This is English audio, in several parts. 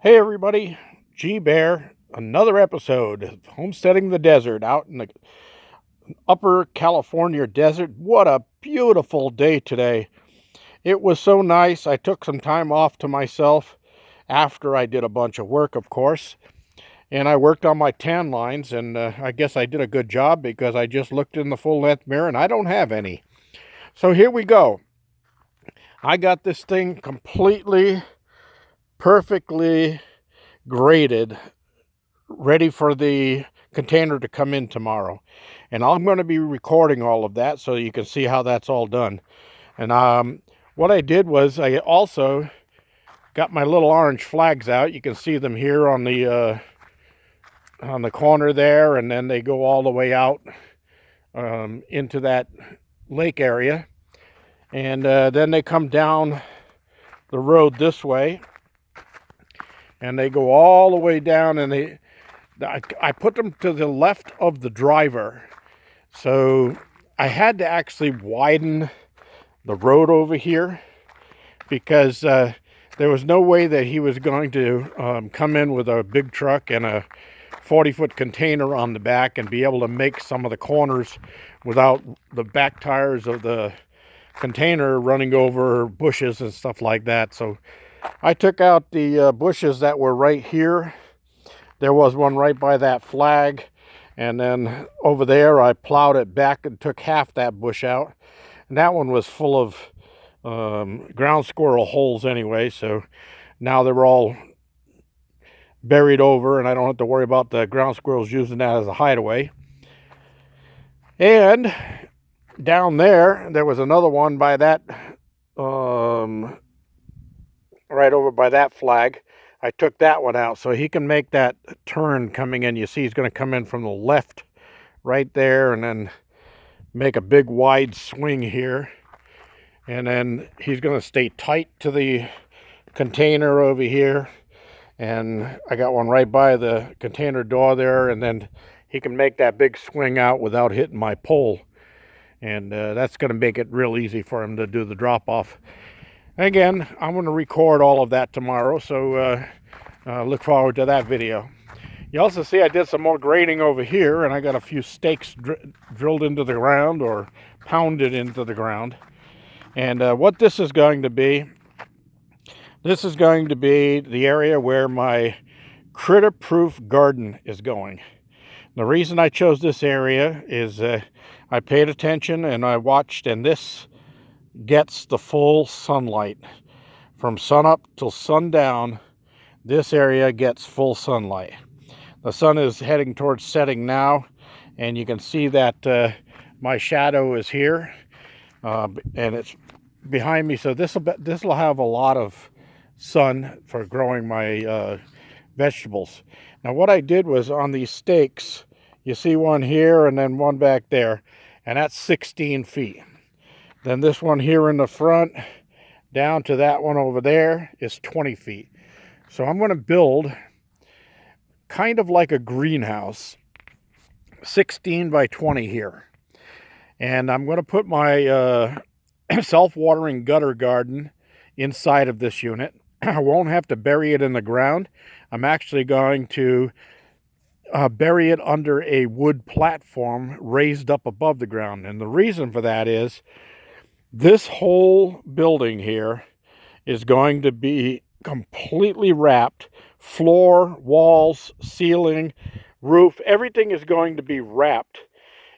Hey everybody, G Bear, another episode of Homesteading the Desert out in the upper California desert. What a beautiful day today. It was so nice. I took some time off to myself after I did a bunch of work, of course, and I worked on my tan lines, and I guess I did a good job because I just looked in the full length mirror and I don't have any. So here we go. I got this thing completely, perfectly graded, ready for the container to come in tomorrow. And I'm going to be recording all of that so you can see how that's all done. And what I did was I also got my little orange flags out. You can see them here on the corner there, and then they go all the way out into that lake area. And then they come down the road this way, and they go all the way down, and I put them to the left of the driver. So I had to actually widen the road over here because there was no way that he was going to come in with a big truck and a 40-foot container on the back and be able to make some of the corners without the back tires of the container running over bushes and stuff like that. So I took out the bushes that were right here. There was one right by that flag, and then over there I plowed it back and took half that bush out, and that one was full of ground squirrel holes anyway, so now they're all buried over and I don't have to worry about the ground squirrels using that as a hideaway. And down there was another one by that right over by that flag. I took that one out so he can make that turn coming in. You see he's going to come in from the left right there and then make a big wide swing here. And then he's going to stay tight to the container over here. And I got one right by the container door there, and then he can make that big swing out without hitting my pole. And that's going to make it real easy for him to do the drop off. Again, I'm going to record all of that tomorrow, so look forward to that video. You also see I did some more grading over here, and I got a few stakes drilled into the ground or pounded into the ground. And what this is going to be the area where my critter-proof garden is going. The reason I chose this area is I paid attention and I watched, and this gets the full sunlight. From sunup till sundown, this area gets full sunlight. The sun is heading towards setting now, and you can see that my shadow is here, and it's behind me. So this will have a lot of sun for growing my vegetables. Now what I did was on these stakes, you see one here and then one back there, and that's 16 feet. Then this one here in the front down to that one over there is 20 feet. So I'm going to build kind of like a greenhouse, 16 by 20 here. And I'm going to put my self-watering gutter garden inside of this unit. I won't have to bury it in the ground. I'm actually going to bury it under a wood platform raised up above the ground. And the reason for that is this whole building here is going to be completely wrapped. Floor, walls, ceiling, roof, everything is going to be wrapped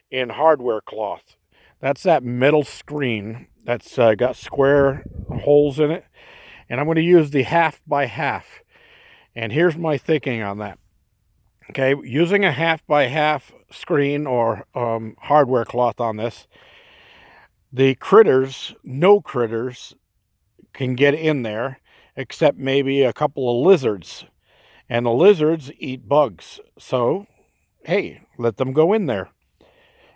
in hardware cloth. That's that metal screen that's got square holes in it. And I'm going to use the 1/2 by 1/2. And here's my thinking on that. Okay, using a 1/2 by 1/2 screen or hardware cloth on this, the critters, no critters, can get in there except maybe a couple of lizards. And the lizards eat bugs. So, hey, let them go in there.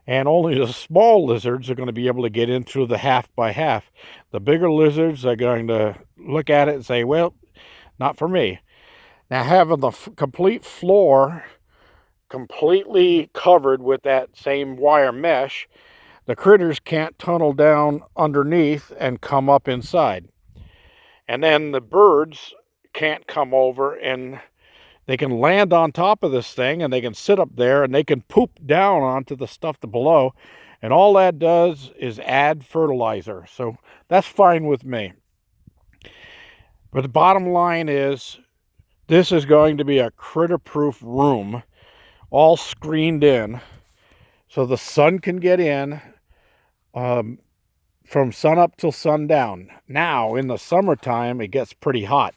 And only the small lizards are going to be able to get in through the 1/2 by 1/2. The bigger lizards are going to look at it and say, well, not for me. Now, having the complete floor completely covered with that same wire mesh, the critters can't tunnel down underneath and come up inside. And then the birds can't come over, and they can land on top of this thing, and they can sit up there, and they can poop down onto the stuff below, and all that does is add fertilizer. So that's fine with me. But the bottom line is, this is going to be a critter-proof room, all screened in, so the sun can get in from sun up till sundown. Now, in the summertime, it gets pretty hot.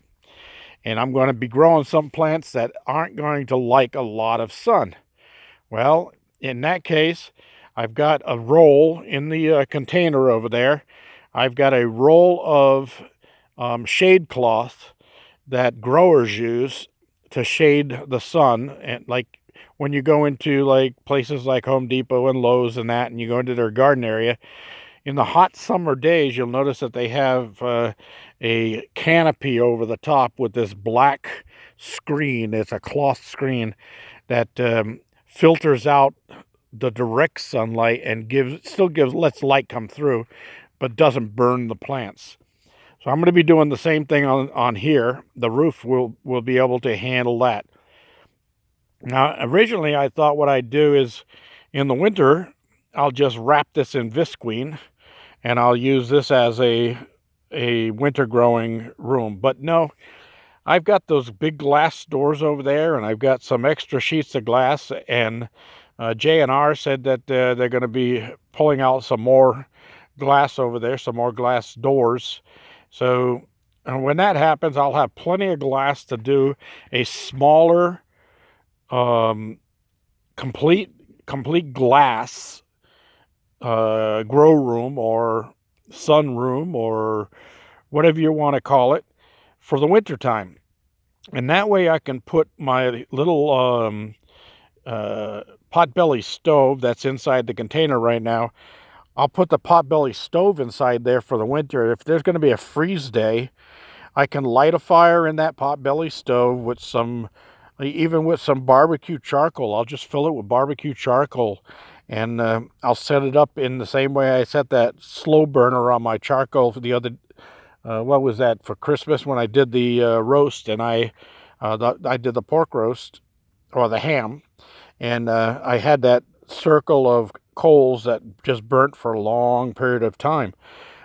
And I'm going to be growing some plants that aren't going to like a lot of sun. Well, in that case, I've got a roll in the container over there. I've got a roll of shade cloth that growers use to shade the sun. And like when you go into like places like Home Depot and Lowe's and that, and you go into their garden area, in the hot summer days, you'll notice that they have a canopy over the top with this black screen. It's a cloth screen that filters out the direct sunlight and lets light come through, but doesn't burn the plants. So I'm going to be doing the same thing on here. The roof will be able to handle that. Now, originally I thought what I'd do is in the winter, I'll just wrap this in visqueen, and I'll use this as a winter growing room. But no, I've got those big glass doors over there, and I've got some extra sheets of glass, and J&R said that they're going to be pulling out some more glass over there, some more glass doors. So when that happens, I'll have plenty of glass to do a smaller complete glass grow room or sun room or whatever you want to call it for the winter time. And that way I can put my little potbelly stove that's inside the container right now. I'll put the potbelly stove inside there for the winter. If there's going to be a freeze day, I can light a fire in that potbelly stove with even with some barbecue charcoal. I'll just fill it with barbecue charcoal, and I'll set it up in the same way I set that slow burner on my charcoal for the other, what was that, for Christmas when I did the roast, and I did the pork roast, or the ham, and I had that circle of coals that just burnt for a long period of time.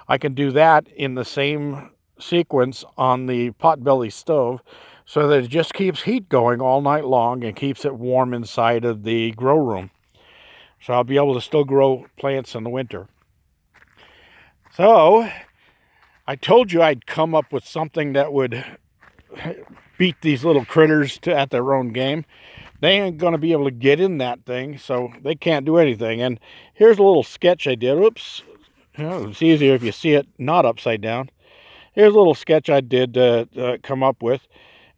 I can do that in the same sequence on the potbelly stove, so that it just keeps heat going all night long and keeps it warm inside of the grow room. So I'll be able to still grow plants in the winter. So I told you I'd come up with something that would beat these little critters at their own game. They ain't going to be able to get in that thing, so they can't do anything. And here's a little sketch I did. Oops. It's easier if you see it not upside down. Here's a little sketch I did come up with.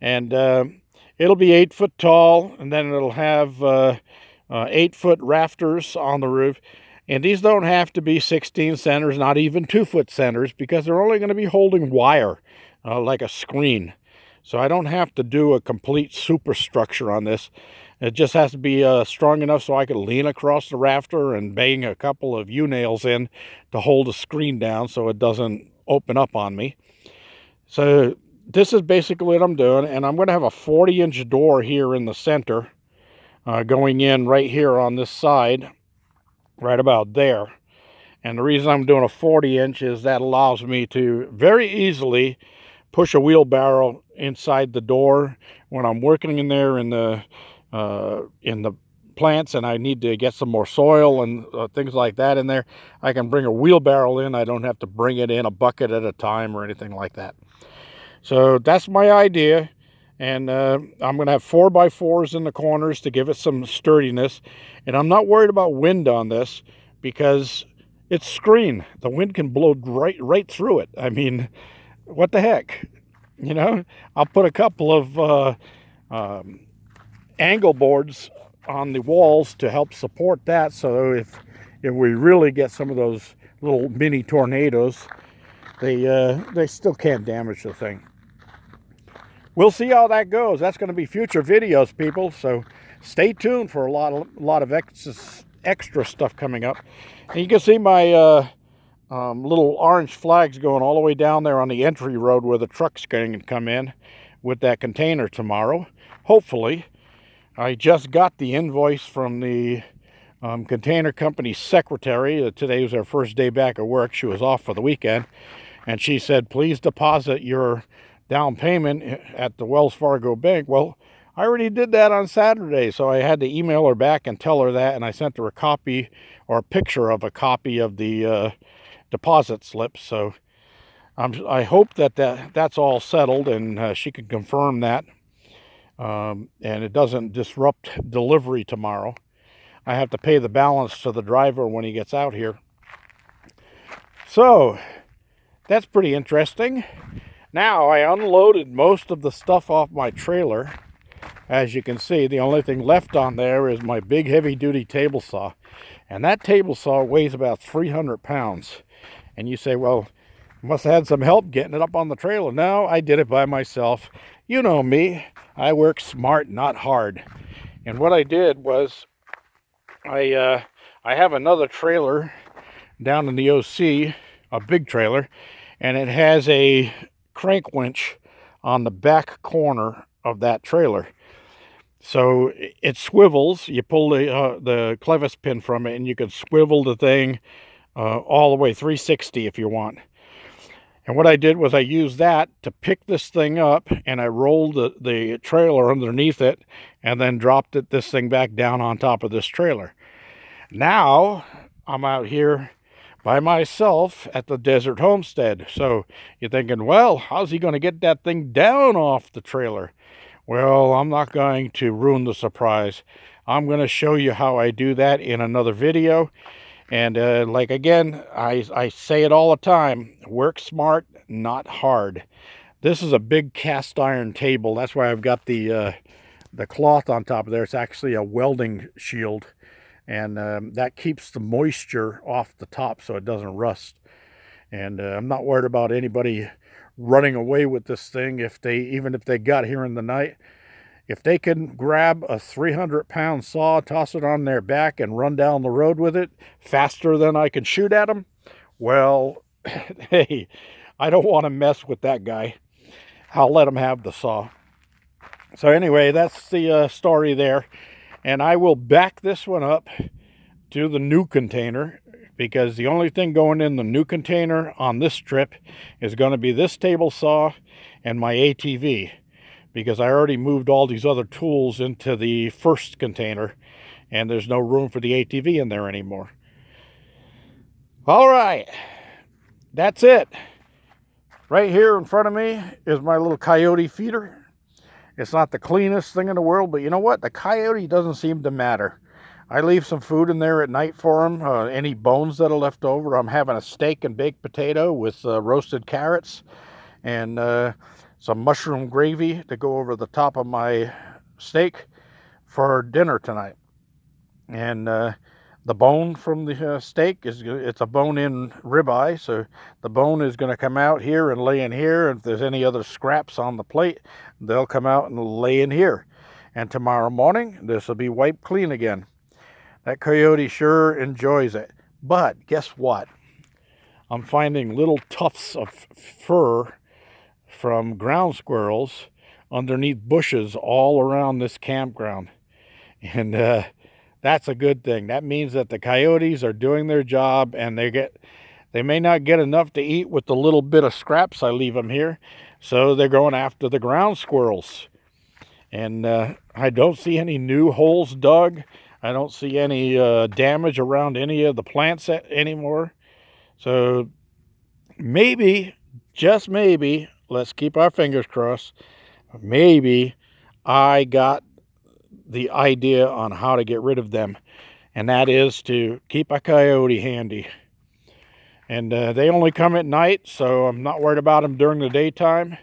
And it'll be 8 foot tall, and then it'll have 8-foot rafters on the roof. And these don't have to be 16 centers, not even 2-foot centers, because they're only going to be holding wire like a screen. So I don't have to do a complete superstructure on this. It just has to be strong enough so I can lean across the rafter and bang a couple of U-nails in to hold the screen down so it doesn't open up on me. So this is basically what I'm doing, and I'm going to have a 40-inch door here in the center, going in right here on this side, right about there. And the reason I'm doing a 40-inch is that allows me to very easily push a wheelbarrow inside the door when I'm working in there in the plants, and I need to get some more soil and things like that in there. I can bring a wheelbarrow in. I don't have to bring it in a bucket at a time or anything like that. So that's my idea, and I'm going to have 4x4s in the corners to give it some sturdiness. And I'm not worried about wind on this because it's screen. The wind can blow right through it. I mean, what the heck? You know, I'll put a couple of angle boards on the walls to help support that, so if we really get some of those little mini tornadoes, they still can't damage the thing. We'll see how that goes. That's going to be future videos, people, so stay tuned for a lot of extra stuff coming up. And you can see my little orange flags going all the way down there on the entry road where the truck's going to come in. with that container tomorrow, hopefully. I just got the invoice from the container company secretary. Today was her first day back at work. She was off for the weekend, and she said, please deposit your down payment at the Wells Fargo bank. Well, I already did that on Saturday, so I had to email her back and tell her that, and I sent her a copy or a picture of a copy of the deposit slip. So I hope that's all settled, and she can confirm that, and it doesn't disrupt delivery tomorrow. I have to pay the balance to the driver when he gets out here. So that's pretty interesting. Now, I unloaded most of the stuff off my trailer. As you can see, the only thing left on there is my big heavy-duty table saw. And that table saw weighs about 300 pounds. And you say, well, you must have had some help getting it up on the trailer. No, I did it by myself. You know me. I work smart, not hard. And what I did was, I have another trailer down in the OC, a big trailer, and it has a crank winch on the back corner of that trailer. So it swivels. You pull the clevis pin from it, and you can swivel the thing all the way 360 if you want. And what I did was I used that to pick this thing up, and I rolled the trailer underneath it, and then dropped this thing back down on top of this trailer. Now I'm out here by myself at the Desert Homestead. So you're thinking, well, how's he going to get that thing down off the trailer? Well, I'm not going to ruin the surprise. I'm going to show you how I do that in another video. And like, again, I say it all the time, work smart, not hard. This is a big cast iron table. That's why I've got the cloth on top of there. It's actually a welding shield. And that keeps the moisture off the top so it doesn't rust. And I'm not worried about anybody running away with this thing even if they got here in the night. If they can grab a 300-pound saw, toss it on their back, and run down the road with it faster than I can shoot at them, well, hey, I don't want to mess with that guy. I'll let him have the saw. So anyway, that's the story there. And I will back this one up to the new container, because the only thing going in the new container on this trip is going to be this table saw and my ATV, because I already moved all these other tools into the first container, and there's no room for the ATV in there anymore. All right, that's it. Right here in front of me is my little coyote feeder. It's not the cleanest thing in the world, but you know what? The coyote doesn't seem to matter. I leave some food in there at night for him. Any bones that are left over. I'm having a steak and baked potato with roasted carrots and some mushroom gravy to go over the top of my steak for dinner tonight. And the bone from the steak it's a bone-in ribeye, so the bone is going to come out here and lay in here. If there's any other scraps on the plate, they'll come out and lay in here. And tomorrow morning, this will be wiped clean again. That coyote sure enjoys it. But guess what? I'm finding little tufts of fur from ground squirrels underneath bushes all around this campground. And that's a good thing. That means that the coyotes are doing their job, and they may not get enough to eat with the little bit of scraps I leave them here. So they're going after the ground squirrels. And I don't see any new holes dug. I don't see any damage around any of the plants anymore. So maybe, just maybe, let's keep our fingers crossed, maybe I got the idea on how to get rid of them. And that is to keep a coyote handy. And they only come at night, so I'm not worried about them during the daytime.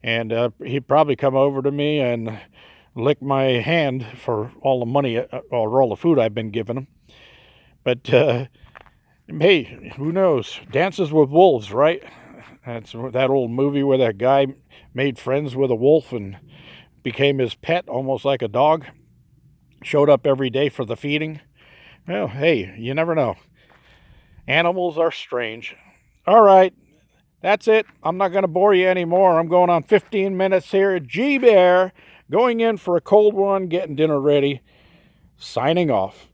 And he'd probably come over to me and lick my hand for all the money or all the food I've been giving him. But hey, who knows? Dances with Wolves, right? That's that old movie where that guy made friends with a wolf and became his pet, almost like a dog. Showed up every day for the feeding. Well, hey, you never know. Animals are strange. All right. That's it. I'm not going to bore you anymore. I'm going on 15 minutes here. G-Bear, going in for a cold one, getting dinner ready. Signing off.